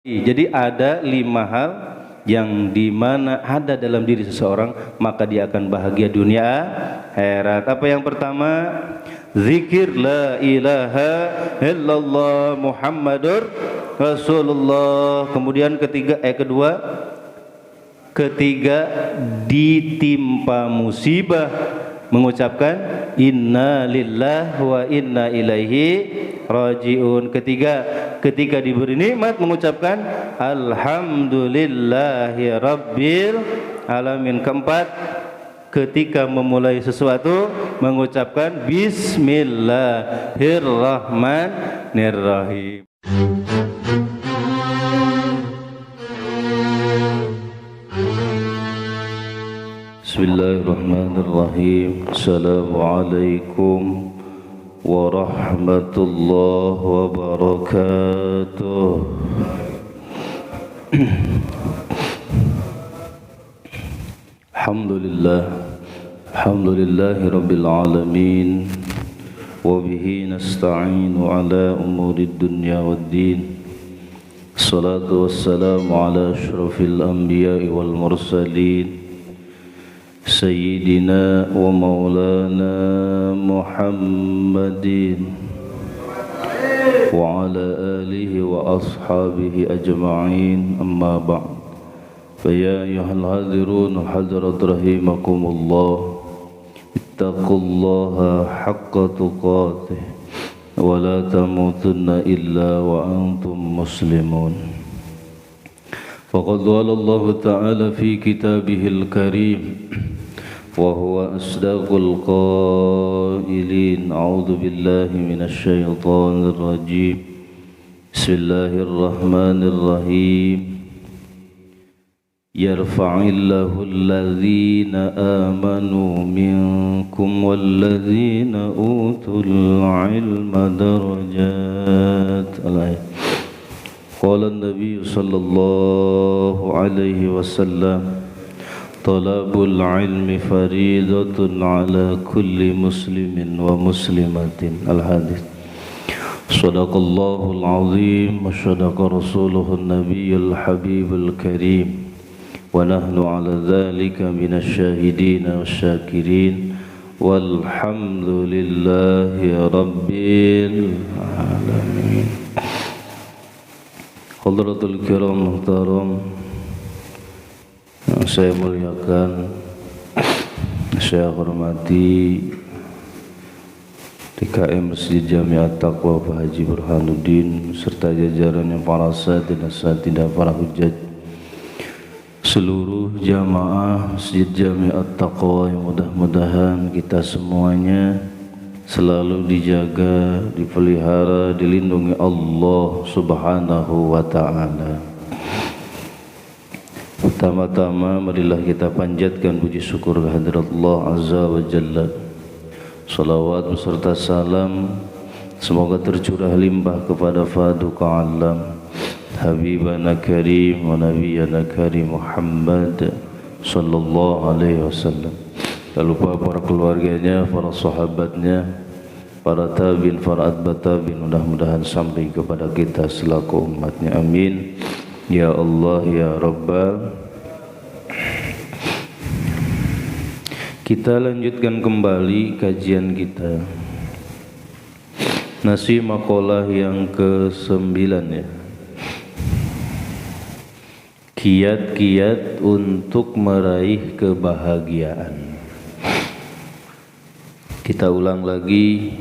Jadi ada 5 hal yang dimana ada dalam diri seseorang maka dia akan bahagia dunia akhirat. Apa yang pertama? Zikir la ilaha illallah Muhammadur Rasulullah. Kemudian ketiga ditimpa musibah mengucapkan inna lillahi wa inna ilaihi rajiun. Ketiga, ketika diberi nikmat mengucapkan alhamdulillahi rabbil alamin. Keempat, ketika memulai sesuatu mengucapkan bismillahirrahmanirrahim. Bismillahirrahmanirrahim. Assalamualaikum warahmatullahi wabarakatuh. Alhamdulillahi rabbil alamin, wa bihi nasta'inu ala umurid dunya waddin. Salatu wassalamu ala asyrafil anbiya'i wal mursalin, Sayyidina wa maulana Muhammadin wa ala alihi wa ashabihi ajma'in, amma ba'd. Faya ayyuhal hadirun hadrat rahimakumullah, ittaqullaha haqqa tuqatih wa la tamutunna illa wa antum muslimun. Faqad qala Allah ta'ala fi kitabihil karim wa huwa asdaqul qailin. A'udzu billahi minasy syaithanir rajim. Bismillahirrahmanirrahim. Yarfa'illahu alladhina amanu minkum walladhina utul ilma darajat. Qala an-nabiy sallallahu alaihi wasallam, talabul ilmi faridatun ala kulli muslimin wa muslimatin. Al-hadits. Sadaqallahul azim wa sadaqa rasuluhun nabiyyul habibul karim, wa nahnu ala dhalika minasy syahidin wasyakirin, walhamdulillahi rabbil alamin. Hadratul kiram muhtaram, yang saya muliakan, saya hormati DKM Masjid Jami' At-Taqwa Pak Haji Burhanuddin serta jajarannya para asatidz dan asatidzah, para hujjaj, seluruh jamaah Masjid Jami' At-Taqwa, yang mudah-mudahan kita semuanya selalu dijaga, dipelihara, dilindungi Allah Subhanahu wa ta'ala. Pertama-tama marilah kita panjatkan puji syukur kehadirat Allah Azza wa Jalla. Salawat beserta salam semoga tercurah limpah kepada Faduka Alam, Habibana Karim wa Nabiyana Karim Muhammad sallallahu alaihi wasallam. Tak lupa para keluarganya, para sahabatnya, para tabi'in, para atba' tabi'in, mudah-mudahan sampai kepada kita selaku umatnya. Amin ya Allah ya Rabbal. Kita lanjutkan kembali kajian kita, nasi maqalah yang ke-9 ya. Kiat-kiat untuk meraih kebahagiaan. Kita ulang lagi,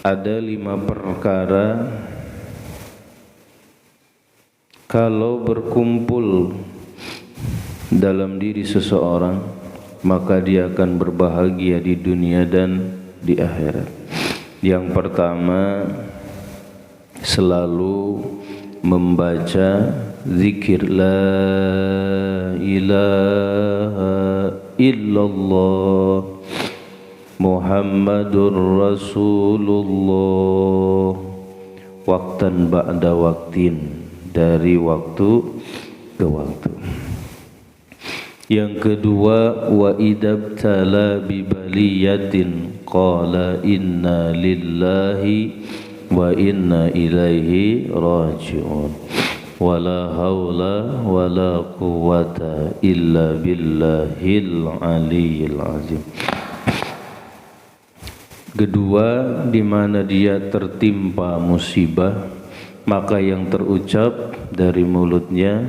ada 5 perkara kalau berkumpul dalam diri seseorang maka dia akan berbahagia di dunia dan di akhirat. Yang pertama, selalu membaca zikir la ilaha illallah Muhammadur Rasulullah, waktan ba'da waktin, dari waktu ke waktu. Yang kedua, wa idabtala bi baliyatin qala inna lillahi wa inna ilaihi raji'un. wala haula wala quwwata illa billahil aliyyil azim. Kedua, di mana dia tertimpa musibah, maka yang terucap dari mulutnya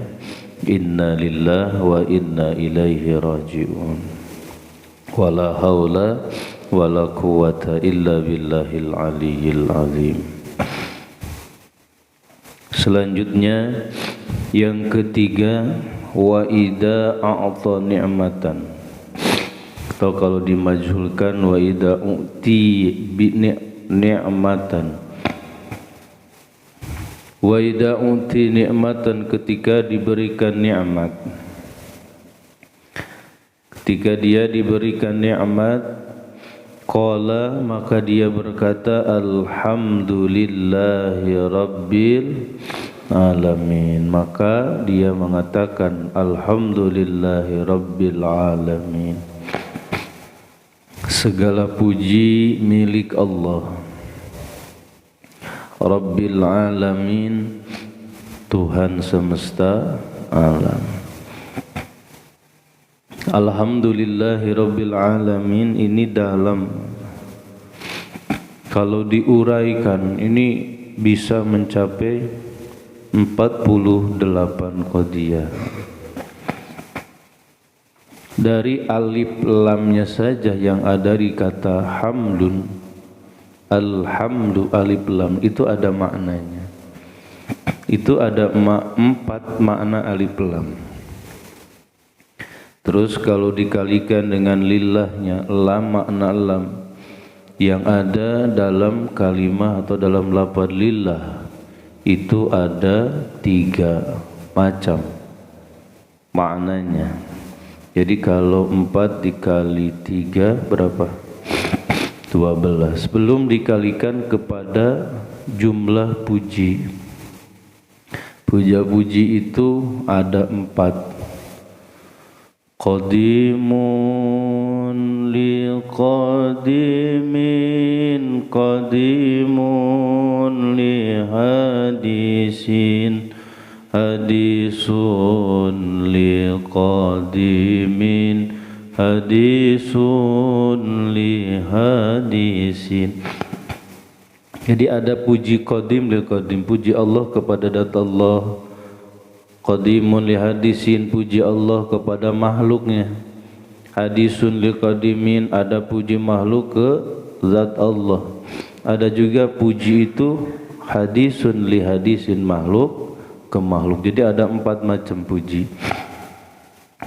inna lillahi wa inna ilaihi raji'un. Wala haula wala quwwata illa billahil aliyyil azim. Selanjutnya yang ketiga, wa idza a'ta ni'matan, atau kalau dimajhulkan wa idza u'ti bi ni'matan. Wa idza uti ni'matan, ketika diberikan nikmat. Ketika dia diberikan nikmat, qala, maka dia berkata alhamdulillahi rabbil alamin. Maka dia mengatakan alhamdulillahi rabbil alamin. Segala puji milik Allah, Rabbil alamin, Tuhan semesta alam. Alhamdulillahi rabbil alamin ini dalam, kalau diuraikan ini bisa mencapai 48 qadiyah. Dari alif lamnya saja yang ada di kata hamdun, alhamdu alif lam, itu ada maknanya. Itu ada 4 makna alif lam. Terus kalau dikalikan dengan lillahnya, lam, makna lam yang ada dalam kalimah atau dalam lafaz lillah, itu ada 3 macam maknanya. Jadi kalau 4 dikali 3 berapa? 12. Belum dikalikan kepada jumlah puji. Puja-puji itu ada 4. Qadimun li qadimin, qadimun li hadisin, hadisun li qadimin, hadisun li hadisin. Jadi ada puji qadim li qadim, puji Allah kepada zat Allah. Qadimun li hadisin, puji Allah kepada makhluknya. Hadisun li qadimin, ada puji makhluk ke zat Allah. Ada juga puji itu hadisun li hadisin, makhluk ke makhluk. Jadi ada 4 macam puji.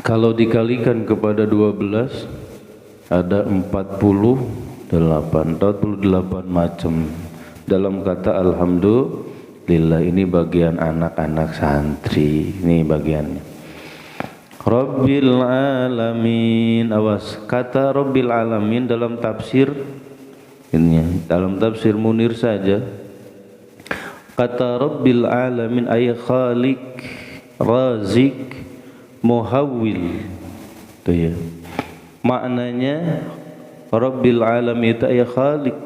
Kalau dikalikan kepada 12 ada 48 macam dalam kata alhamdulillah. Ini bagian anak-anak santri, ini bagiannya. Rabbil alamin, awas, kata Rabbil alamin dalam tafsir ini, dalam tafsir Munir saja, kata Rabbil alamin ay khaliq, razik, muhawwil. Itu ya. Maknanya Rabbil alamin itu ay khaliq,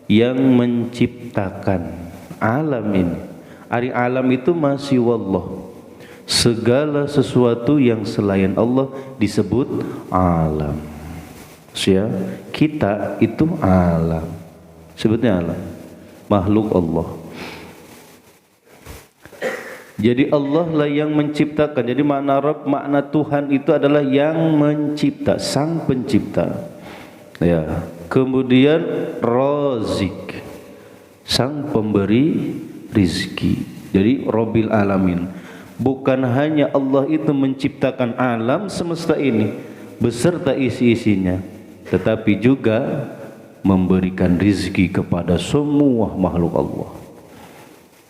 yang menciptakan alam ini. Ari alam itu masih wallah. Segala sesuatu yang selain Allah disebut alam. Ya, kita itu alam. Sebutnya alam. Makhluk Allah. Jadi Allah lah yang menciptakan. Jadi makna Rabb, makna Tuhan itu adalah yang mencipta, sang pencipta. Ya. Kemudian Razik, sang pemberi rizki. Jadi Rabbil alamin, bukan hanya Allah itu menciptakan alam semesta ini beserta isi-isinya, tetapi juga memberikan rizki kepada semua makhluk Allah.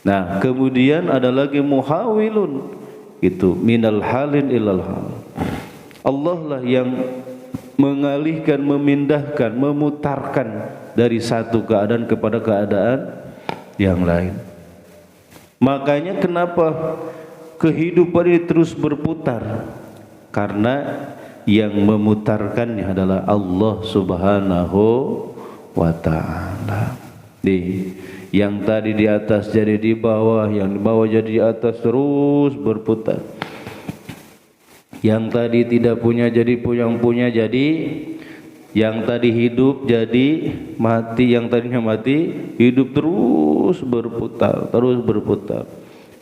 Nah, kemudian ada lagi muhawilun, itu minal halin ilal hal. Allah lah yang mengalihkan, memindahkan, memutarkan dari satu keadaan kepada keadaan yang lain. Makanya kenapa kehidupan ini terus berputar? Karena yang memutarkannya adalah Allah Subhanahu wa ta'ala. Yang tadi di atas jadi di bawah, yang di bawah jadi di atas, terus berputar. Yang tadi tidak punya jadi punya, jadi yang tadi hidup jadi mati, yang tadinya mati hidup, terus berputar,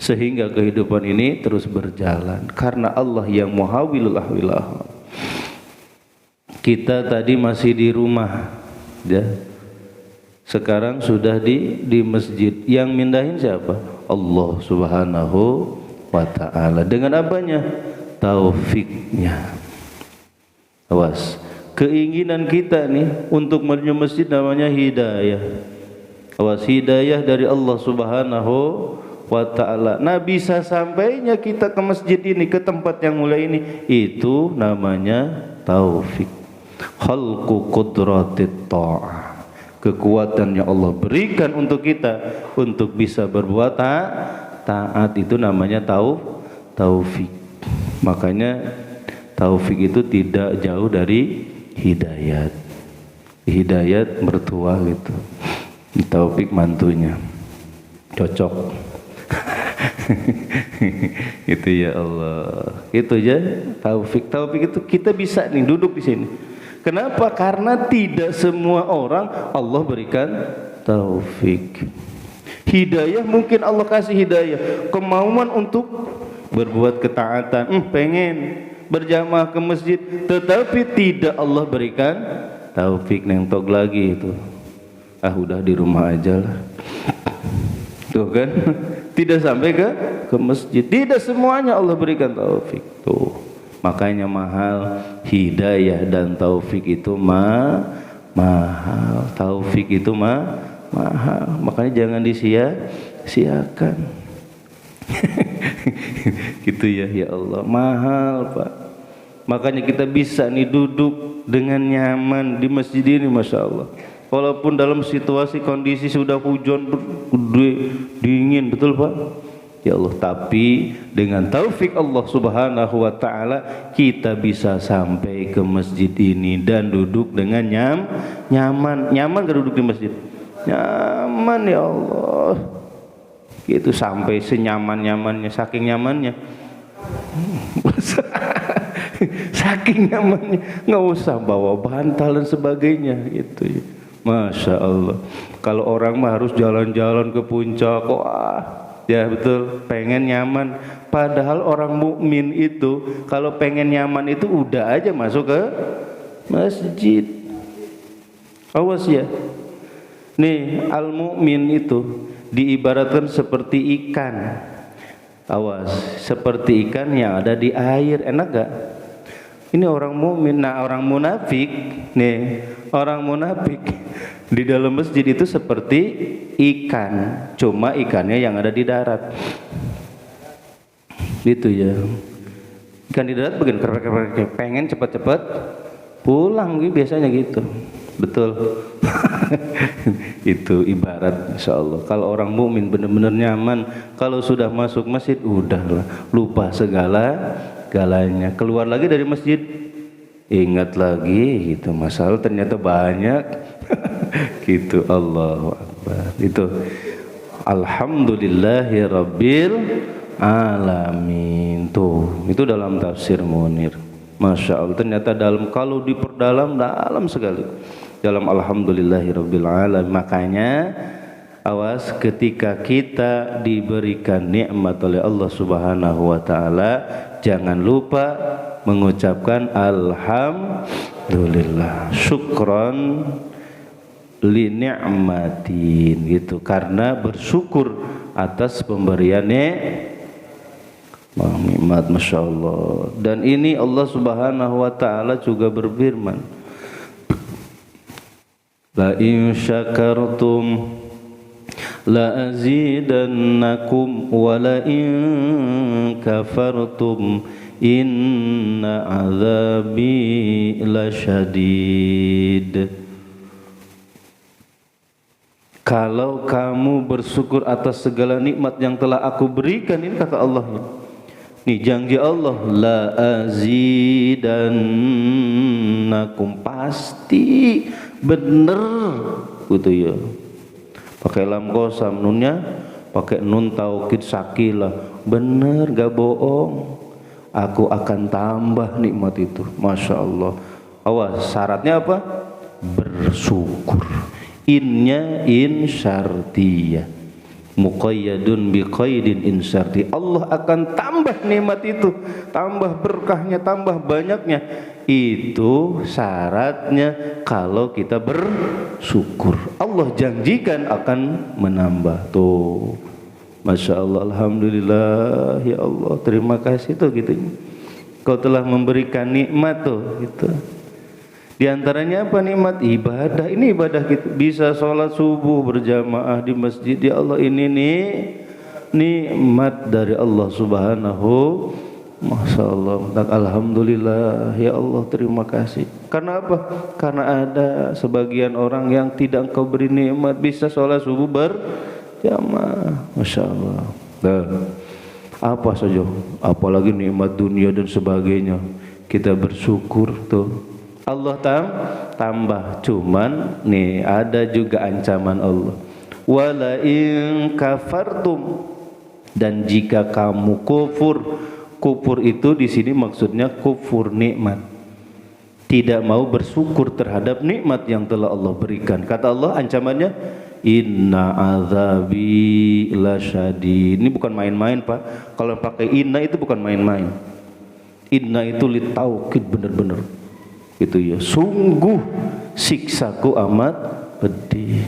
sehingga kehidupan ini terus berjalan karena Allah yang muhawwilul ahwilah. Kita tadi masih di rumah ya. Sekarang sudah di masjid. Yang mindahin siapa? Allah Subhanahu wa ta'ala. Dengan apanya? Taufiknya. Awas, keinginan kita nih untuk menuju masjid namanya hidayah. Awas, hidayah dari Allah Subhanahu wa ta'ala. Nah, bisa sampainya kita ke masjid ini, ke tempat yang mulia ini, itu namanya taufik. Khalqu qudratit ta'ah. Kekuatan yang Allah berikan untuk kita untuk bisa berbuat taat, itu namanya taufik. Makanya taufik itu tidak jauh dari hidayat. Hidayat mertua gitu. Taufik mantunya. Cocok. Itu ya Allah. Itu aja taufik. Taufik itu kita bisa nih duduk di sini. Kenapa? Karena tidak semua orang Allah berikan taufik. Hidayah mungkin Allah kasih hidayah, kemauan untuk berbuat ketaatan, pengen berjamaah ke masjid, tetapi tidak Allah berikan taufik. Nentok lagi itu, udah di rumah aja lah. Tuh kan, tidak sampai ke masjid. Tidak semuanya Allah berikan taufik. Tuh, makanya mahal hidayah dan taufik itu mahal. Taufik itu mahal. Makanya jangan disia-siakan. Gitu ya Allah, mahal Pak. Makanya kita bisa nih duduk dengan nyaman di masjid ini, Masya Allah. Walaupun dalam situasi kondisi sudah hujan gede, dingin, betul Pak? Ya Allah, tapi dengan taufik Allah Subhanahu wa ta'ala kita bisa sampai ke masjid ini dan duduk dengan nyaman. Nyaman gak duduk di masjid? Nyaman ya Allah. Itu sampai senyaman-nyamannya, saking nyamannya. Saking nyamannya, nggak usah bawa bantal dan sebagainya gitu ya. Masya Allah. Kalau orang mah harus jalan-jalan ke puncak, wah ya betul, pengen nyaman. Padahal orang mukmin itu kalau pengen nyaman itu udah aja masuk ke masjid. Awas ya. Nih, al-mu'min itu diibaratkan seperti ikan. Awas, seperti ikan yang ada di air. Enak gak? Ini orang mukmin. Nah, orang munafik nih, orang munafik di dalam masjid itu seperti ikan, cuma ikannya yang ada di darat. Gitu ya. Ikan di darat begini, pengen cepat-cepat pulang gitu, biasanya gitu. Betul. Itu ibarat, insyaallah. Kalau orang mukmin benar-benar nyaman, kalau sudah masuk masjid udahlah, lupa segala-galanya. Keluar lagi dari masjid, ingat lagi gitu, masalah ternyata banyak. Gitu, Allahu Akbar. Itu alhamdulillahi rabbil alamin. Tuh, itu dalam tafsir Munir. Masya Allah, ternyata kalau diperdalam dalam sekali dalam alhamdulillahi rabbil alamin. Makanya awas, ketika kita diberikan nikmat oleh Allah Subhanahu wa ta'ala, jangan lupa mengucapkan alhamdulillah, syukron li ni'matin gitu, karena bersyukur atas pemberiannya nikmat. Masya Allah. Dan ini Allah Subhanahu wa ta'ala juga berfirman, la in syakartum la azidannakum wa la in kafartum inna azabi lasyadid. Kalau kamu bersyukur atas segala nikmat yang telah aku berikan, ini kata Allah, ini janji Allah, la azidannakum, pasti bener gitu ya, pakai lam qasam, nunnya pakai nun taukid sakilah. Bener, gak bohong. Aku akan tambah nikmat itu. Masya Allah. Awas, syaratnya apa? Bersyukur. Innya in syartiyah, muqayyadun biqaidin in syarti. Allah akan tambah nikmat itu, tambah berkahnya, tambah banyaknya. Itu syaratnya kalau kita bersyukur. Allah janjikan akan menambah. Tuh, Masya Allah, Alhamdulillah, ya Allah, terima kasih tuh gitu. Kau telah memberikan nikmat tuh gitu. Di antaranya apa nikmat? Ibadah. Ini ibadah kita. Bisa sholat subuh berjamaah di masjid. Ya Allah, ini nih nikmat dari Allah Subhanahu. Masya Allah. Alhamdulillah, ya Allah, terima kasih. Karena apa? Karena ada sebagian orang yang tidak Engkau beri nikmat, bisa sholat subuh berjamaah. Masya Allah. Dan apa saja, apalagi nikmat dunia dan sebagainya, kita bersyukur tuh. Allah tambah, cuman nih ada juga ancaman Allah. Wala in kafartum, dan jika kamu kufur itu di sini maksudnya kufur nikmat, tidak mau bersyukur terhadap nikmat yang telah Allah berikan. Kata Allah ancamannya, inna azabi lasyadid. Ini bukan main-main, Pak. Kalau pakai inna itu bukan main-main. Inna itu litaukid, bener-bener itu ya, sungguh siksaku amat pedih.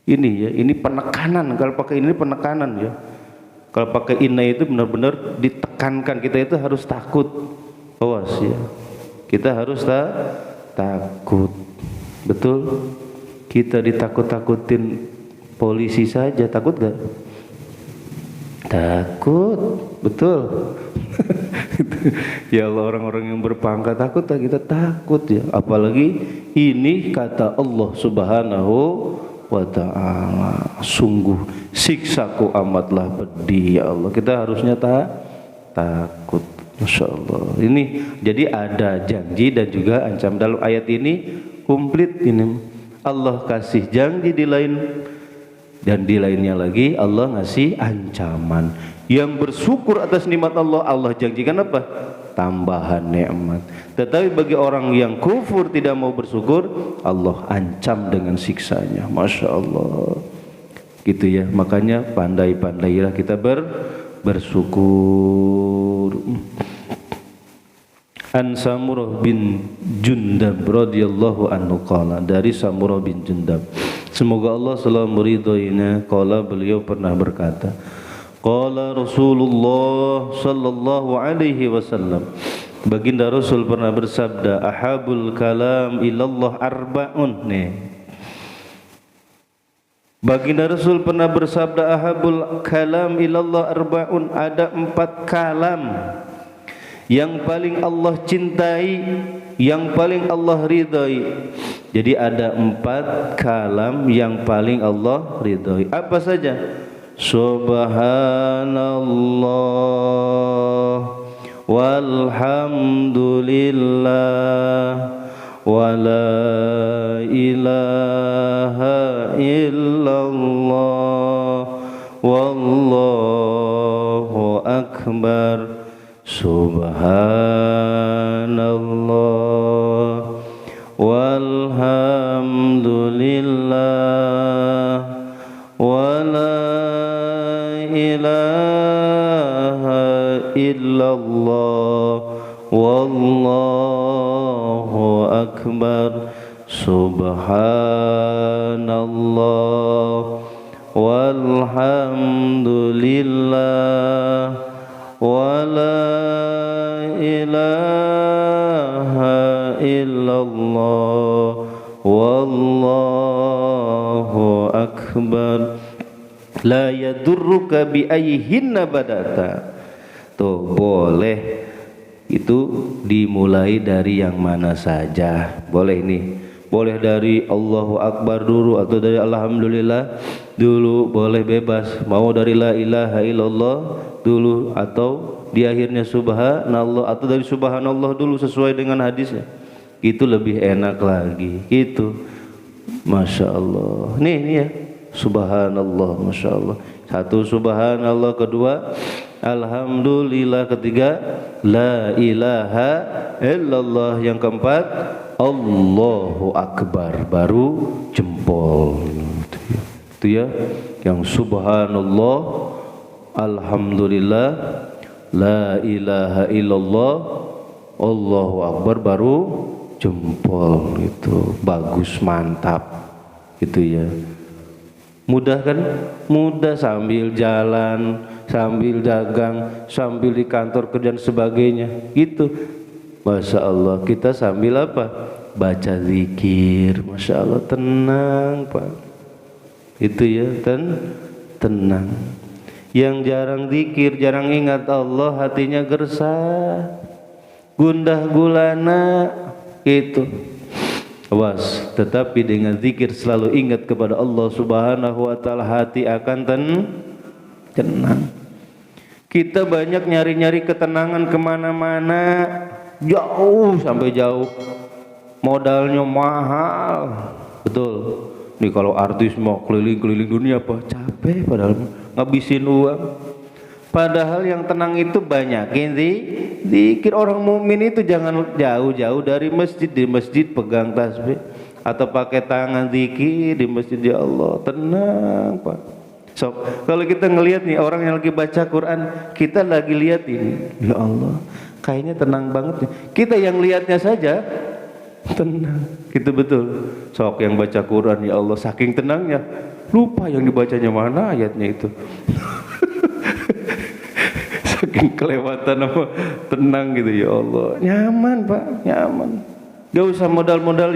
Ini ya, ini penekanan. Kalau pakai ini penekanan ya. Kalau pakai inna itu benar-benar ditekankan, kita itu harus takut. Awas ya, kita harus takut. Betul. Kita ditakut-takutin polisi saja, takut gak? Takut, betul. Ya Allah, orang-orang yang berpangkat takut, kita takut ya. Apalagi ini kata Allah Subhanahu wa ta'ala, sungguh siksaku amatlah pedih. Ya Allah, kita harusnya takut. Masya Allah. Ini jadi ada janji dan juga ancaman dalam ayat ini. Komplit ini, Allah kasih janji di lain, dan di lainnya lagi Allah ngasih ancaman. Yang bersyukur atas nikmat Allah, Allah janjikan apa? Tambahan nikmat. Tetapi bagi orang yang kufur tidak mau bersyukur, Allah ancam dengan siksanya. Masya Allah. Gitu ya. Makanya pandai-pandailah kita bersyukur. An Samurah bin Jundab radhiyallahu anhu qala, dari Samurah bin Jundab, semoga Allah selalu meridhoinya, qala, beliau pernah berkata, qala Rasulullah sallallahu alaihi wasallam, baginda Rasul pernah bersabda, ahabul kalam ilallah arba'un. Nih, baginda Rasul pernah bersabda, ahabul kalam ilallah arba'un, ada 4 kalam yang paling Allah cintai, yang paling Allah ridhai. Jadi ada 4 kalam yang paling Allah ridhai. Apa saja? Subhanallah walhamdulillah wa la ilaha illallah wallahu akbar. Subhanallah walhamdulillah wa la ilaha illallah wallahu akbar. Subhanallah walhamdulillah wa la ilaha illallah wallahu akbar. La yadurruka bi ayyihinna badata. Tuh, boleh itu dimulai dari yang mana saja. Boleh nih. Boleh dari Allahu Akbar dulu atau dari Alhamdulillah dulu, boleh bebas. Mau dari la ilaha illallah dulu atau di akhirnya subhanallah atau dari subhanallah dulu sesuai dengan hadisnya. Itu lebih enak lagi. Gitu. Masya Allah. Nih ya. subhanallah, masya Allah. Satu subhanallah, kedua alhamdulillah, ketiga la ilaha illallah, yang keempat Allahu akbar, baru jempol. Itu ya, yang subhanallah, alhamdulillah, la ilaha illallah, Allahu akbar, baru jempol. Itu bagus, mantap. Itu ya. Mudah kan? Mudah, sambil jalan, sambil dagang, sambil di kantor kerja dan sebagainya. Gitu. Masya Allah, kita sambil apa? Baca zikir. Masya Allah, tenang Pak. Itu ya, tenang. Yang jarang zikir, jarang ingat Allah, hatinya gersah, gundah gulana. Itu. Awas, tetapi dengan zikir selalu ingat kepada Allah Subhanahu wa taala, hati akan tenang. Kita banyak nyari-nyari ketenangan kemana-mana, jauh sampai jauh, modalnya mahal. Betul. Nih kalau artis mau keliling-keliling dunia apa capek, padahal ngabisin uang. Padahal yang tenang itu banyakin zikir. Orang mukmin itu jangan jauh-jauh dari masjid. Di masjid pegang tasbih atau pakai tangan zikir di masjid, ya Allah, tenang Pak. So, kalau kita ngelihat nih orang yang lagi baca Quran, kita lagi lihat ini, ya Allah, kayaknya tenang banget nih. Kita yang lihatnya saja tenang. Gitu betul. Sok yang baca Quran, ya Allah, saking tenangnya lupa yang dibacanya mana ayatnya itu. Saking kelewatan apa tenang gitu, ya Allah. Nyaman Pak, nyaman. Gak usah modal-modal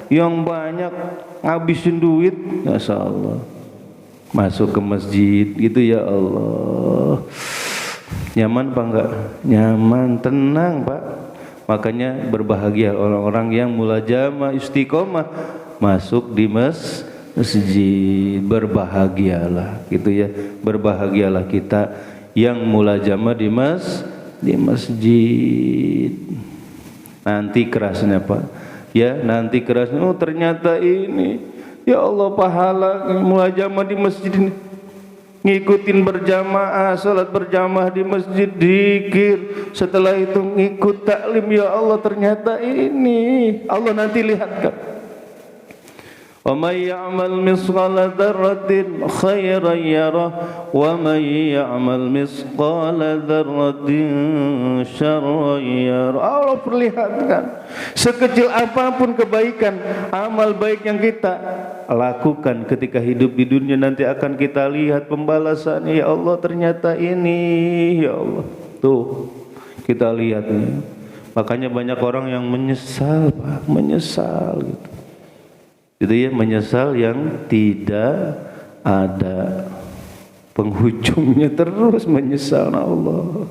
yang banyak, ngabisin duit. Masya Allah. Masuk ke masjid gitu, ya Allah. Nyaman Pak enggak? Nyaman, tenang Pak. Makanya berbahagia orang-orang yang mulajamah istiqomah masuk di masjid. Berbahagialah gitu ya. Berbahagialah kita yang mulajamah di masjid. Nanti kerasnya Pak, ya nanti kerasnya, oh ternyata ini, ya Allah, pahala mulajamah di masjid ini, ngikutin berjamaah, salat berjamaah di masjid, zikir, setelah itu ngikut taklim, ya Allah, ternyata ini Allah nanti lihatkan. Wa may ya'mal misqala dzarratin khairan yarah wa may ya'mal misqala dzarratin syarran yarah. Allah perlihatkan sekecil apapun kebaikan, amal baik yang kita lakukan ketika hidup di dunia, nanti akan kita lihat pembalasannya. Ya Allah, ternyata ini, ya Allah. Tuh, kita lihat nih. Makanya banyak orang yang menyesal, Pak, menyesal gitu. Itu ya, menyesal yang tidak ada penghujungnya, terus menyesal Allah.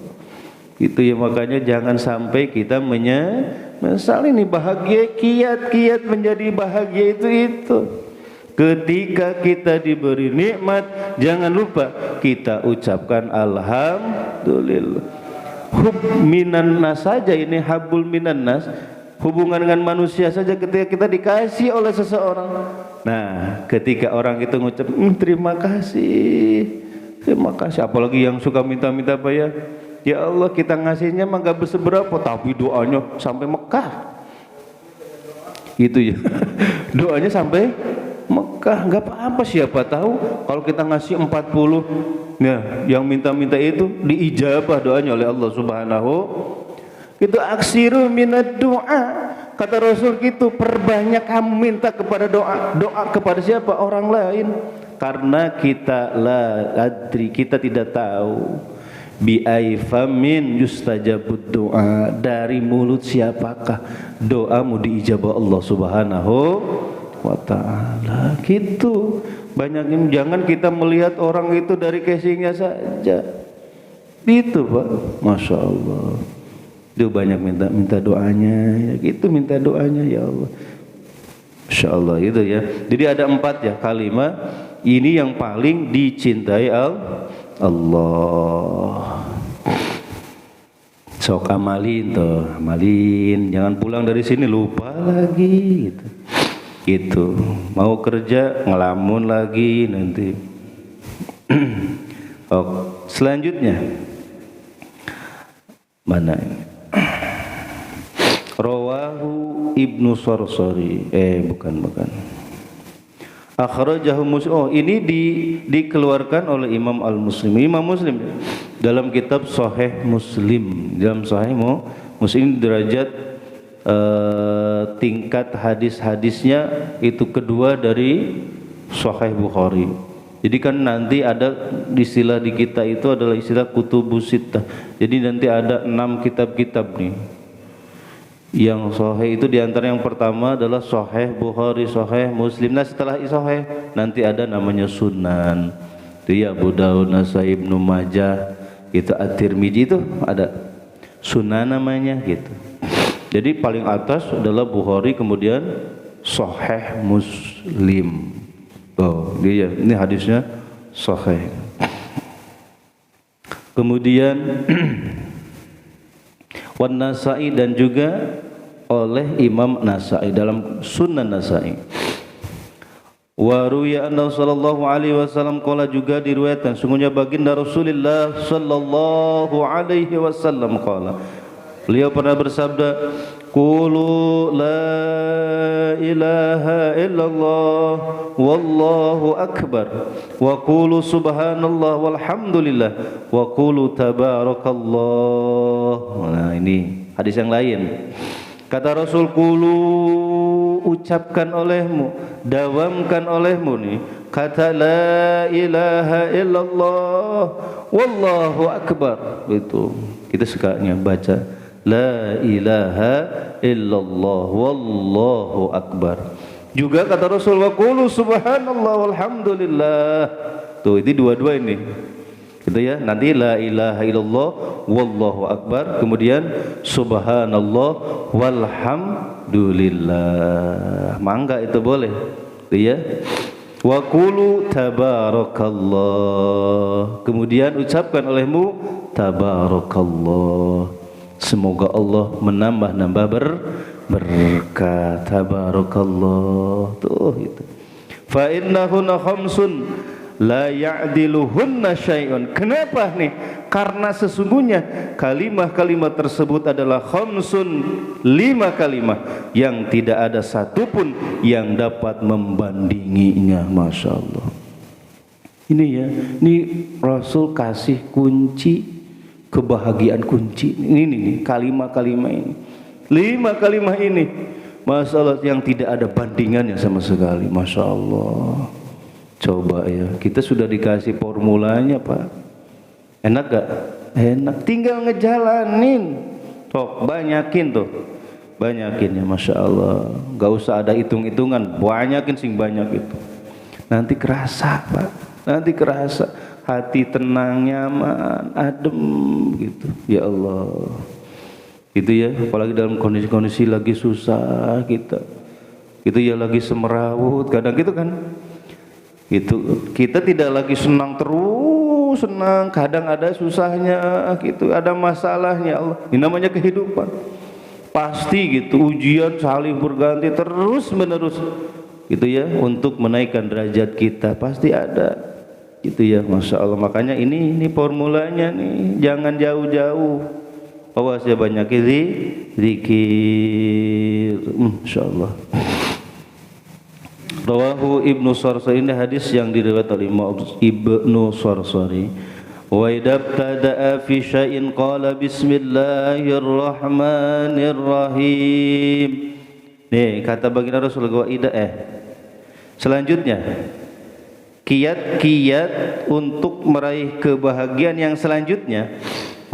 Itu ya, makanya jangan sampai kita menyesal. Ini bahagia, kiat menjadi bahagia itu. Ketika kita diberi nikmat, jangan lupa kita ucapkan alhamdulillah. Hub minan nas saja, ini habul minan nas. Hubungan dengan manusia saja, ketika kita dikasih oleh seseorang, nah ketika orang itu ngucap terima kasih, apalagi yang suka minta-minta apa ya, ya Allah, kita ngasihnya mah gak berseberapa, tapi doanya sampai Mekah. Gitu ya. Doanya sampai Mekah. Gak apa-apa, siapa tahu kalau kita ngasih 40, nah yang minta-minta itu diijabah doanya oleh Allah Subhanahu. Itu aksiru minad doa, kata Rasul gitu, perbanyak kamu minta kepada doa. Doa kepada siapa? Orang lain. Karena kita la adri, kita tidak tahu bi aifamin yustajabud doa, dari mulut siapakah doamu diijabah Allah Subhanahu wa taala. Gitu. Banyakin jangan kita melihat orang itu dari casingnya saja. Itu Pak, masya Allah. Dia banyak minta doanya, ya gitu, minta doanya, ya Allah. Masya Allah itu ya. Jadi ada 4 ya kalimat ini yang paling dicintai Allah. Sok amalin tuh, amalin. Jangan pulang dari sini lupa lagi gitu. gitu. Mau kerja ngelamun lagi nanti. Oh, selanjutnya mana ini? Rawahu Ibnu Sarsari. Bukan. Akhrajahu Muslim. Oh, ini dikeluarkan oleh Imam Al-Muslim. Imam Muslim dalam kitab Sahih Muslim. Dalam Sahih Muslim derajat tingkat hadis-hadisnya itu kedua dari Sahih Bukhari. Jadi kan nanti ada istilah di kita itu adalah istilah kutubus sittah. Jadi nanti ada 6 kitab-kitab nih. Yang sahih itu diantara yang pertama adalah Sahih Bukhari, Sahih Muslim. Nah setelah sahih nanti ada namanya Sunan. Itu ya Abu Daud, Nasai, Ibnu Majah, itu At-Tirmidzi itu ada Sunan namanya gitu. Jadi paling atas adalah Bukhari, kemudian Sahih Muslim. Oh, dia ini hadisnya sahih. Kemudian Wan Nasa'i dan juga oleh Imam Nasa'i dalam Sunan Nasa'i. Wa ruwiya anna sallallahu alaihi wasallam qala, juga diriwayatkan sungguhnya baginda Rasulullah sallallahu alaihi wasallam qala, beliau pernah bersabda, qulu la ilaha illallah wallahu akbar wa qulu subhanallah walhamdulillah wa qulu tabarakallah. Nah ini hadis yang lain. Kata Rasul, qulu, ucapkan olehmu, dawamkan olehmu nih kata la ilaha illallah wallahu akbar. Itu kita sukanya baca la ilaha illallah wallahu akbar. Juga kata Rasul, wa qulu subhanallah walhamdulillah. Tuh ini dua-dua ini. Gitu ya. Nanti la ilaha illallah wallahu akbar, kemudian subhanallah walhamdulillah. Mangga itu boleh. Gitu ya. Wa qulu tabarakallah. Kemudian ucapkan olehmu tabarakallah. Semoga Allah menambah-nambah berkah. Tabarakallah. Tuh itu. Fa innahunna khamsun la ya'diluhunna syai'un. Kenapa nih? Karena sesungguhnya kalimat-kalimat tersebut adalah khamsun, 5 kalimat yang tidak ada satupun yang dapat membandinginya. Masya Allah. Ini ya, ini Rasul kasih kunci kebahagiaan, kunci ini nih, kalimat-kalimat ini, 5 kalimat ini, Masya Allah, yang tidak ada bandingannya sama sekali. Masya Allah. Coba ya, kita sudah dikasih formulanya Pak. Enak gak? Enak, tinggal ngejalanin. Tok, banyakin tuh, banyakin ya, Masya Allah. Gak usah ada hitung-hitungan, banyakin sing banyak itu. Nanti kerasa Pak, nanti kerasa. Hati tenang, nyaman, adem gitu. Ya Allah. Gitu ya, apalagi dalam kondisi-kondisi lagi susah kita. Gitu ya, lagi semerawut, kadang gitu kan. Gitu, kita tidak lagi senang terus, senang, kadang ada susahnya gitu, ada masalahnya. Allah, ini namanya kehidupan. Pasti gitu, ujian saling berganti terus menerus gitu ya, untuk menaikkan derajat kita pasti ada gitu ya. Masya Allah. Makanya ini formulanya nih, jangan jauh-jauh, awas ya, banyak zikir. Masya Allah. Rawahu Ibnu Sarsari, ini hadis yang diriwayatkan oleh Ibnu Sarsari. Wa idabtada'a fi syai'in qala bismillahirrahmanirrahim. Nih kata baginda Rasulullah, selanjutnya kiat-kiat untuk meraih kebahagiaan yang selanjutnya.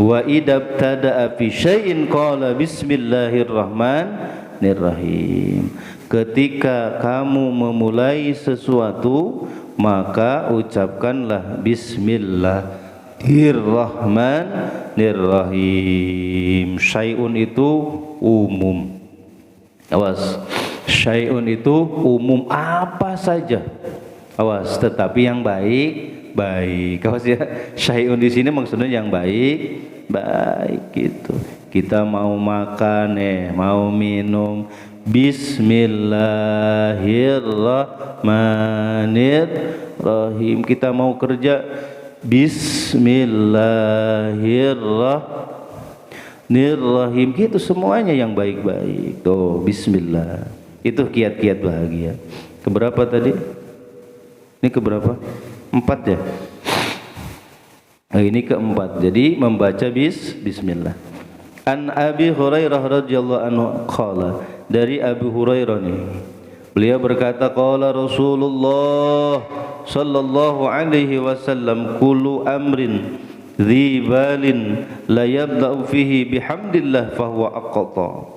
Wa idabtada'a fi syai'in qala bismillahirrahmanirrahim. Ketika kamu memulai sesuatu, maka ucapkanlah bismillahirrahmanirrahim. Syai'un itu umum. Awas, syai'un itu umum, apa saja. Awas, tetapi yang baik. Awas ya, syai'un di sini maksudnya yang baik gitu. Kita mau makan, mau minum, Bismillahirrahmanirrahim. Kita mau kerja Bismillahirrahmanirrahim. Gitu semuanya yang baik-baik. Tuh, bismillah. Itu kiat-kiat bahagia. Keberapa tadi? Ini keberapa? 4 ya? Nah, ini keempat. Jadi membaca bismillah. An Abi Hurairah radhiyallahu anhu qala, dari Abu Hurairah nih. Beliau berkata qala Rasulullah sallallahu alaihi wasallam kullu amrin dzibalin la yabda'u fihi bihamdillah fahuwa aqta.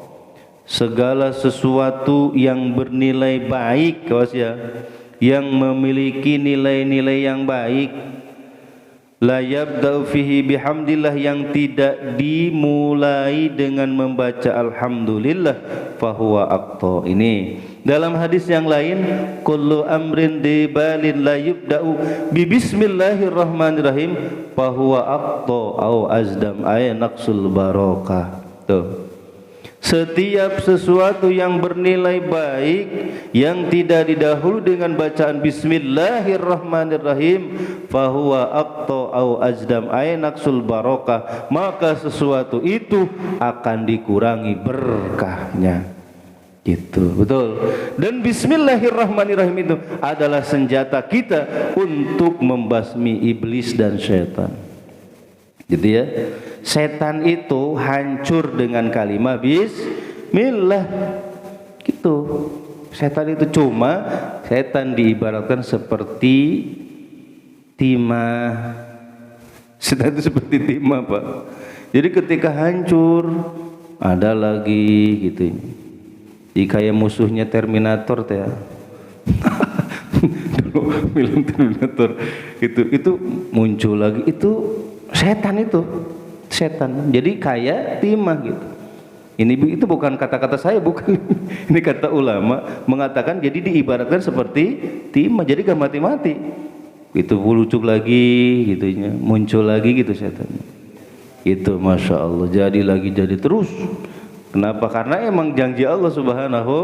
Segala sesuatu yang bernilai baik, kawas ya, yang memiliki nilai-nilai yang baik, la yabda'u fihi bihamdillah, yang tidak dimulai dengan membaca alhamdulillah, fahuwa aqta. Ini dalam hadis yang lain, kullu amrin dibalin la yubda'u bi bismillahirrahmanirrahim fahuwa aqta au azdam, ay naqsul barakah. Tuh, setiap sesuatu yang bernilai baik yang tidak didahului dengan bacaan bismillahirrahmanirrahim fahuwa aqta au azdam, ay naqsul barakah, maka sesuatu itu akan dikurangi berkahnya. Gitu, betul. Dan bismillahirrahmanirrahim itu adalah senjata kita untuk membasmi iblis dan setan. Gitu ya. Setan itu hancur dengan kalimat bismillah. Gitu. Setan itu setan diibaratkan seperti timah. Setan itu seperti timah, Pak. Jadi ketika hancur ada lagi gitu. Jadi kayak musuhnya Terminator teh. Dulu film Terminator itu muncul lagi, itu setan. Jadi kayak timah gitu. Itu bukan kata-kata saya, bukan. Ini kata ulama mengatakan jadi diibaratkan seperti timah, jadi gak mati-mati. Itu lucu lagi gitunya, muncul lagi gitu setan. Itu Masya Allah, jadi terus. Kenapa? Karena emang janji Allah Subhanahu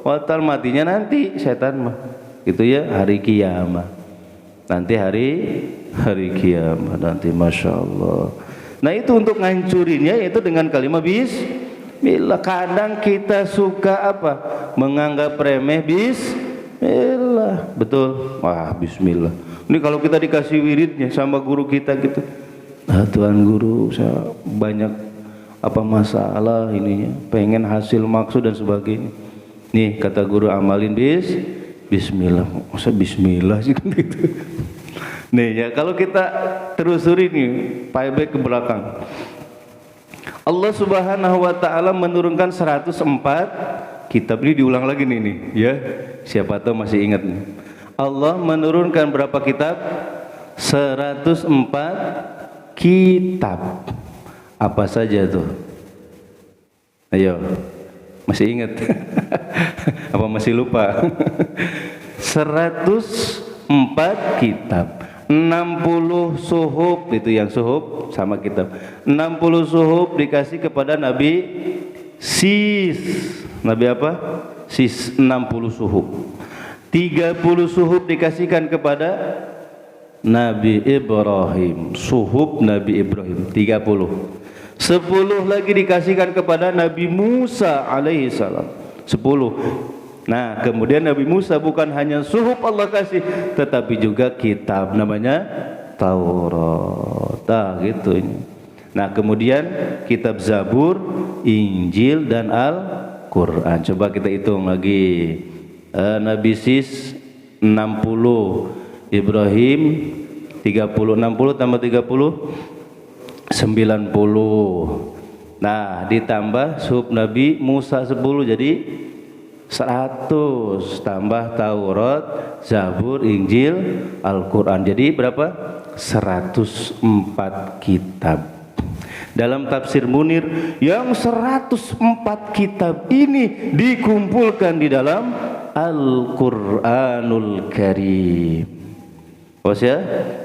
wa ta'ala, matinya nanti setan mah. Gitu ya, hari kiamat. Nanti hari kiamat nanti, Masya Allah. Nah, itu untuk ngancurinnya itu dengan kalimat bismillah. Kadang kita suka menganggap remeh bismillah. Betul. Wah, bismillah. Ini kalau kita dikasih wiridnya sama guru kita gitu. Nah, Tuhan guru, saya banyak masalah ininya, pengen hasil maksud dan sebagainya. Nih kata guru, amalin bismillah. Masa bismillah sih gitu. Nih ya, kalau kita telusuri nih playback ke belakang, Allah Subhanahu wa ta'ala menurunkan 104 kitab. Ini diulang lagi nih ya, siapa tahu masih ingat nih. Allah menurunkan berapa kitab? 104 kitab. Apa saja tuh? Ayo, masih ingat? Apa masih lupa? 104 kitab, 60 suhuf, itu yang suhuf sama kitab. 60 suhuf dikasih kepada Nabi Nabi apa? 60 suhuf. 30 suhuf dikasihkan kepada Nabi Ibrahim, suhuf Nabi Ibrahim 30. 10 lagi dikasihkan kepada Nabi Musa alaihi salam, 10. Nah, kemudian Nabi Musa bukan hanya suhuf Allah kasih, tetapi juga kitab namanya Taurat. Gitu. Nah, kemudian kitab Zabur, Injil dan Al-Quran. Coba kita hitung lagi. Nabi 60, Ibrahim 30, 60 tambah 30 90. Nah, ditambah suhuf Nabi Musa 10 jadi 100, tambah Taurat, Zabur, Injil, Al-Quran, jadi berapa? 104 kitab. Dalam tafsir Munir, yang 104 kitab ini dikumpulkan di dalam Al-Quranul Karim. Ya,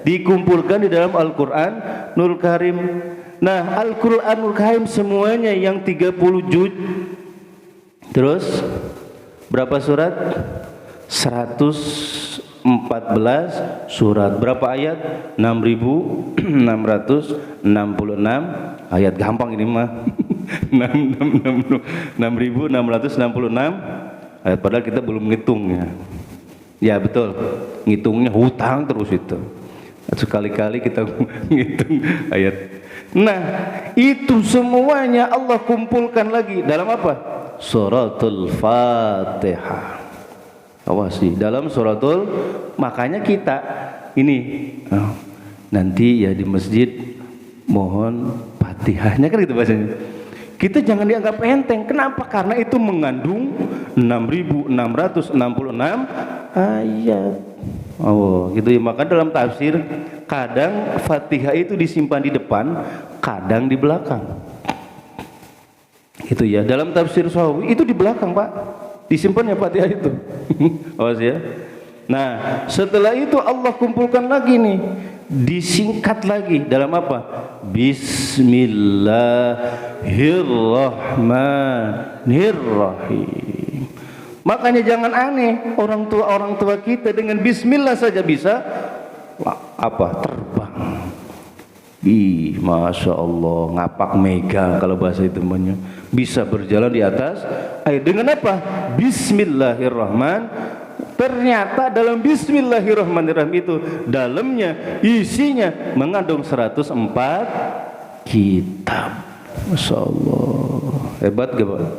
dikumpulkan di dalam Al-Quranul Karim. Nah, Al-Quranul Karim semuanya yang 30 juz Terus berapa surat? 114 surat. Berapa ayat? 6.666 ayat. Gampang ini mah. 6.666 ayat, padahal kita belum ngitungnya. Ya betul, ngitungnya hutang terus itu. Sekali-kali kita ngitung ayat. Nah, itu semuanya Allah kumpulkan lagi dalam apa? Suratul Fatihah. Awasi, dalam suratul, makanya kita ini nanti ya di masjid mohon Fatihahnya kan gitu bahasanya. Kita jangan dianggap enteng. Kenapa? Karena itu mengandung 6.666 ayat. Oh, gitu ya. Maka dalam tafsir kadang Fatihah itu disimpan di depan, kadang di belakang. Itu ya. Dalam tafsir Sahawi itu di belakang, Pak. Disimpan ya Fatihah itu. Awas ya. Nah, setelah itu Allah kumpulkan lagi nih. Disingkat lagi dalam apa? Bismillahirrahmanirrahim. Makanya jangan aneh, orang tua kita dengan bismillah saja bisa terbang. Masya Allah, ngapak mega kalau bahasa itu namanya. Bisa berjalan di atas air dengan apa? Bismillahirrahmanirrahim. Ternyata dalam Bismillahirrahmanirrahim itu dalamnya isinya mengandung 104 kitab. Masya Allah, hebat gak Pak?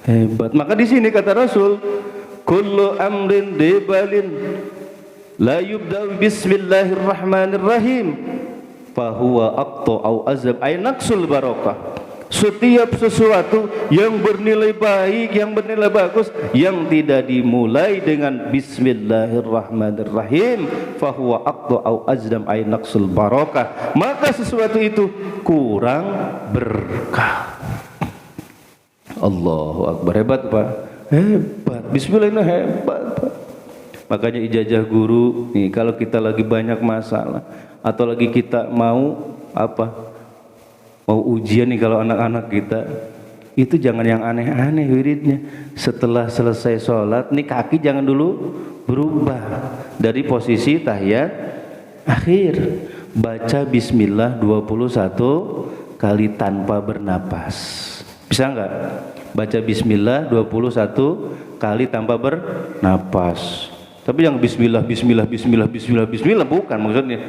Hebat. Maka di sini kata Rasul, kullu amrin debalin la yubda'u bismillahirrahmanirrahim fahuwa aqta au azab ay naqsul barakah. Setiap sesuatu yang bernilai baik, yang bernilai bagus, yang tidak dimulai dengan bismillahirrahmanirrahim fahuwa aqta au azdam ay naqsul barakah, maka sesuatu itu kurang berkah. Allahu Akbar. Hebat Pak, hebat. Bismillah ini hebat Pak. Makanya ijazah guru nih, kalau kita lagi banyak masalah atau lagi kita mau mau ujian nih, kalau anak-anak kita itu jangan yang aneh-aneh wiridnya. Setelah selesai sholat nih, kaki jangan dulu berubah dari posisi tahiyat akhir. Baca bismillah 21 kali tanpa bernapas. Bisa enggak? Baca bismillah 21 kali tanpa bernapas. Tapi yang bismillah bukan maksudnya.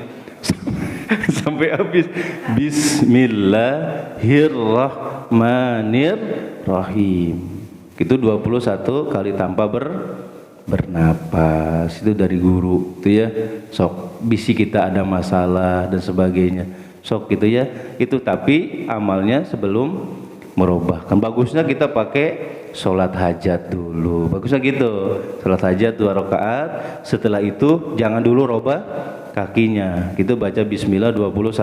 Sampai habis. Bismillahirrahmanirrahim. Itu 21 kali tanpa bernapas. Itu dari guru itu ya. Sok bisi kita ada masalah dan sebagainya. Sok gitu ya. Itu tapi amalnya sebelum merubahkan. Bagusnya kita pakai sholat hajat dulu. Bagusnya gitu. Sholat hajat 2 rakaat. Setelah itu jangan dulu robah kakinya. Gitu baca bismillah 21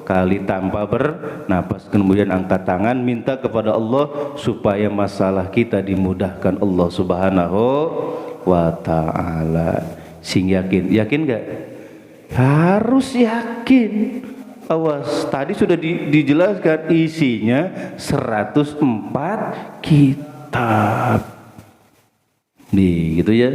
kali tanpa bernapas. Kemudian angkat tangan minta kepada Allah supaya masalah kita dimudahkan Allah Subhanahu wa taala. Sing yakin. Yakin enggak? Harus yakin. Awas, tadi sudah dijelaskan isinya 104 kitab. Nih, gitu ya.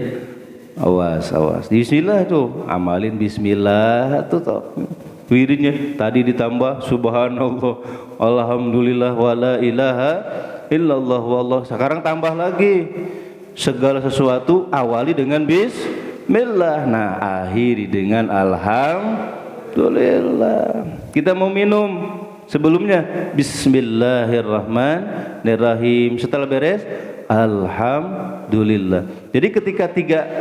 Awas. Bismillah tuh, amalin bismillah tuh toh. Wiridnya tadi ditambah subhanallah, alhamdulillah wala ilaha illallah wallah. Sekarang tambah lagi. Segala sesuatu awali dengan bismillah. Nah, akhiri dengan alhamdulillah. Kita mau minum, sebelumnya bismillahirrahmanirrahim. Setelah beres alhamdulillah. Jadi ketika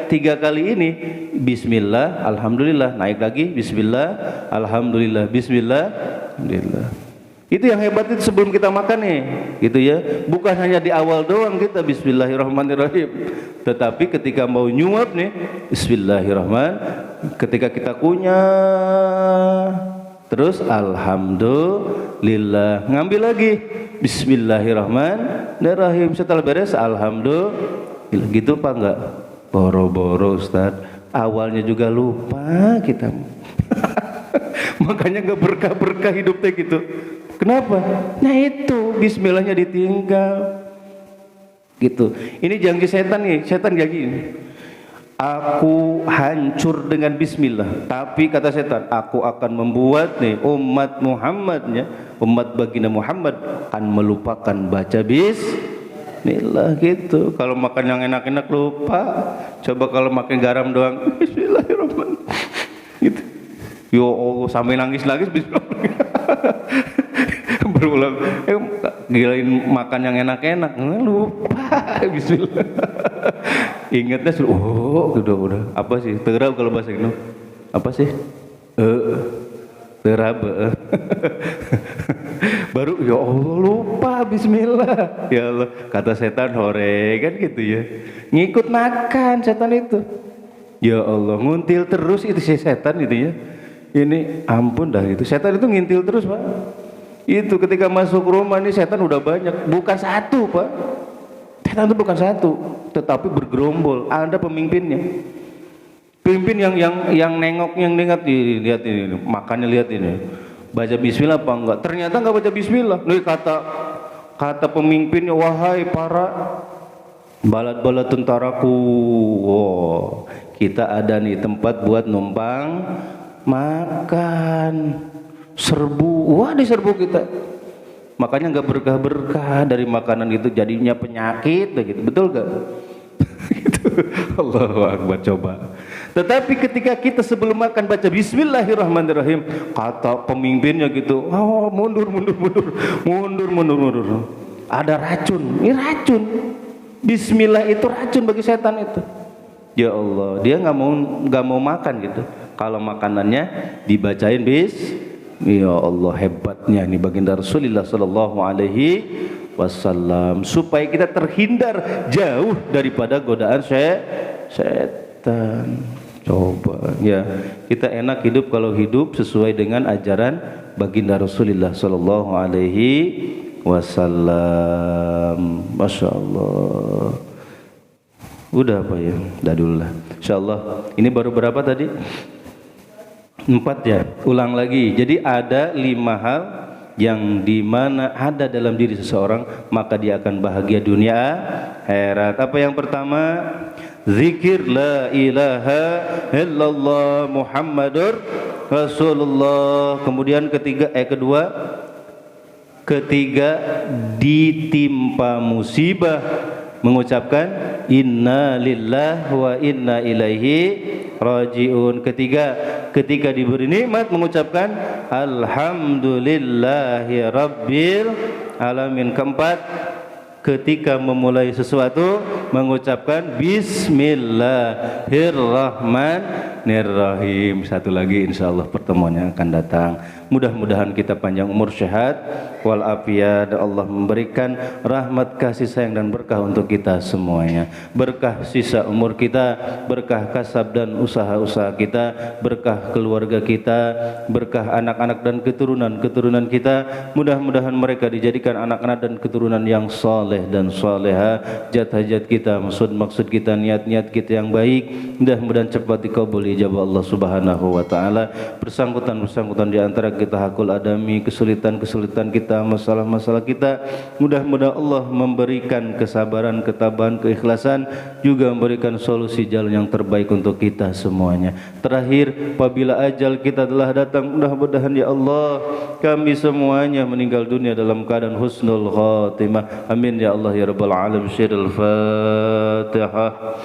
tiga kali ini bismillah, alhamdulillah, naik lagi bismillah, alhamdulillah, bismillah, alhamdulillah. Itu yang hebat itu sebelum kita makan nih, gitu ya. Bukan hanya di awal doang kita bismillahirrahmanirrahim, tetapi ketika mau nyuap nih bismillahirrahmanirrahim, ketika kita kunyah terus alhamdulillah, ngambil lagi bismillahirrahmanirrahim, setelah beres alhamdulillah. Gitu Pak enggak? Boro-boro Ustaz, awalnya juga lupa kita. Makanya enggak berkah-berkah hidupnya gitu. Kenapa? Nah itu bismillahnya ditinggal. Gitu. Ini janji setan nih, setan janji ini. Aku hancur dengan bismillah, tapi kata setan, aku akan membuat nih umat Muhammadnya, umat baginda Muhammad akan melupakan baca bismillah gitu. Kalau makan yang enak-enak lupa. Coba kalau makan garam doang, bismillahirrahmanirrahim. Gitu. Ya Allah, sampai nangis-nangis bismillah. Berulang, gilain makan yang enak-enak, lupa bismillah. Ingatnya udah apa sih terab kalau bahasa Indo apa sih terab baru ya Allah lupa bismillah, ya Allah kata setan hore kan gitu ya, ngikut makan setan itu, ya Allah nguntil terus itu si setan itu ya, ini ampun dah itu setan itu ngintil terus Pak. Itu ketika masuk rumah nih setan udah banyak, bukan satu Pak. Setan itu bukan satu, tetapi bergerombol. Ada pemimpinnya. Pimpin yang nengok, yang lihat ini, makannya lihat ini. Baca bismillah apa enggak? Ternyata enggak baca bismillah. Nih kata pemimpinnya, wahai para balat-balat tentaraku. Wow, kita ada nih tempat buat numpang makan. Serbu, wah diserbu kita, makanya nggak berkah-berkah dari makanan itu, jadinya penyakit begitu, betul gak? Gitu. Allahu Akbar. Coba. Tetapi ketika kita sebelum makan baca bismillahirrahmanirrahim, kata pemimpinnya gitu, oh mundur, ada racun, ini racun, bismillah itu racun bagi setan itu. Ya Allah, dia nggak mau makan gitu, kalau makanannya dibacain ya Allah, hebatnya ini baginda Rasulullah sallallahu alaihi wasallam, supaya kita terhindar jauh daripada godaan setan. Coba ya, kita enak hidup kalau hidup sesuai dengan ajaran baginda Rasulullah sallallahu alaihi wasallam. Masya Allah. Udah apa ya? Dah dulu lah. Insyaallah. Ini baru berapa tadi? 4 ya, ulang lagi. Jadi ada 5 hal yang dimana ada dalam diri seseorang, maka dia akan bahagia dunia akhirat. Apa yang pertama? Zikir la ilaha illallah Muhammadur Rasulullah. Kemudian ketiga ditimpa musibah, mengucapkan inna lillahi wa inna ilaihi rajiun. Ketiga, ketika diberi nikmat mengucapkan alhamdulillahi rabbil alamin. Keempat, ketika memulai sesuatu mengucapkan bismillahirrahmanirrahim. Satu lagi insyaallah pertemuan yang akan datang. Mudah-mudahan kita panjang umur, sehat walafiat, dan Allah memberikan rahmat, kasih sayang dan berkah untuk kita semuanya. Berkah sisa umur kita, berkah kasab dan usaha-usaha kita, berkah keluarga kita, berkah anak-anak dan keturunan-keturunan kita. Mudah-mudahan mereka dijadikan anak-anak dan keturunan yang saleh dan saleha. Hajat-hajat kita, maksud-maksud kita, niat-niat kita yang baik, mudah-mudahan cepat dikabuli ijabah Allah Subhanahu wa taala. Bersangkutan di antara kita hakul adami, kesulitan-kesulitan kita, masalah-masalah kita, mudah-mudahan Allah memberikan kesabaran, ketabahan, keikhlasan, juga memberikan solusi jalan yang terbaik untuk kita semuanya. Terakhir, apabila ajal kita telah datang, mudah-mudahan ya Allah kami semuanya meninggal dunia dalam keadaan husnul khatimah. Amin ya Allah ya rabbal alamin. Syirul Fatihah.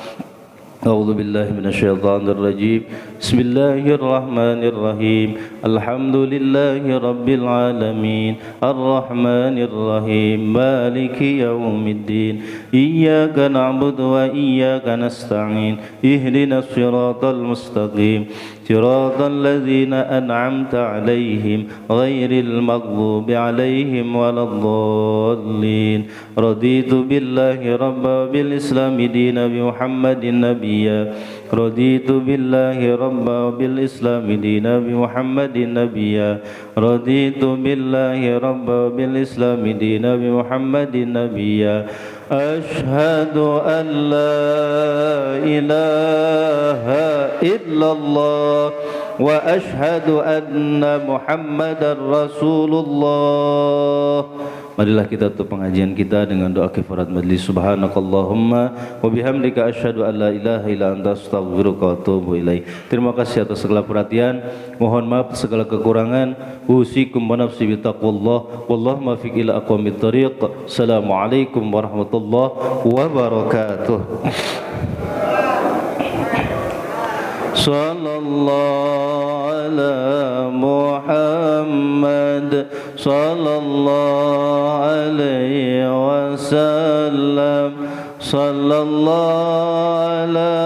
A'udzu billahi minasyaitonir rajim. Bismillahirrahmanirrahim. Alhamdulillahi rabbil alamin. Arrahmanir rahim. Maliki yaumiddin. Iyyaka na'budu wa iyyaka nasta'in. Ihdinas siratal mustaqim. Siratal ladzina an'amta 'alaihim ghairil maghdubi 'alaihim waladdallin. Raditu billahi rabban bil islami dinan bi Muhammadin nabiy. Raditu billahi rabba bil islami dina bi Muhammadin nabiyya. Raditu billahi rabba bil islami dina bi Muhammadin nabiyya. Ashhadu an la ilaha illallah وأشهد أن محمدا رسول الله. Marilah kita tutup pengajian kita dengan doa kifarat majlis. Subhanakallahumma wa bihamdika asyhadu an la ilaha illa anta astaghfiruka wa atubu ilaik. Terima kasih atas segala perhatian. Mohon maaf atas segala kekurangan. Usikum wa nafsi bi taqwallah. Wallahu muwaffiq ila aqwamit thariq. Assalamualaikum warahmatullahi wabarakatuh. Sallallahu ala Muhammad sallallahu alaihi wasallam. Sallallahu ala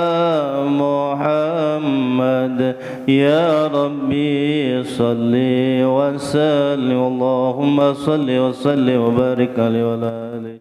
Muhammad ya Rabbi salli wa sallim. Allahumma salli wa sallim wa barik alaihi wa alihi.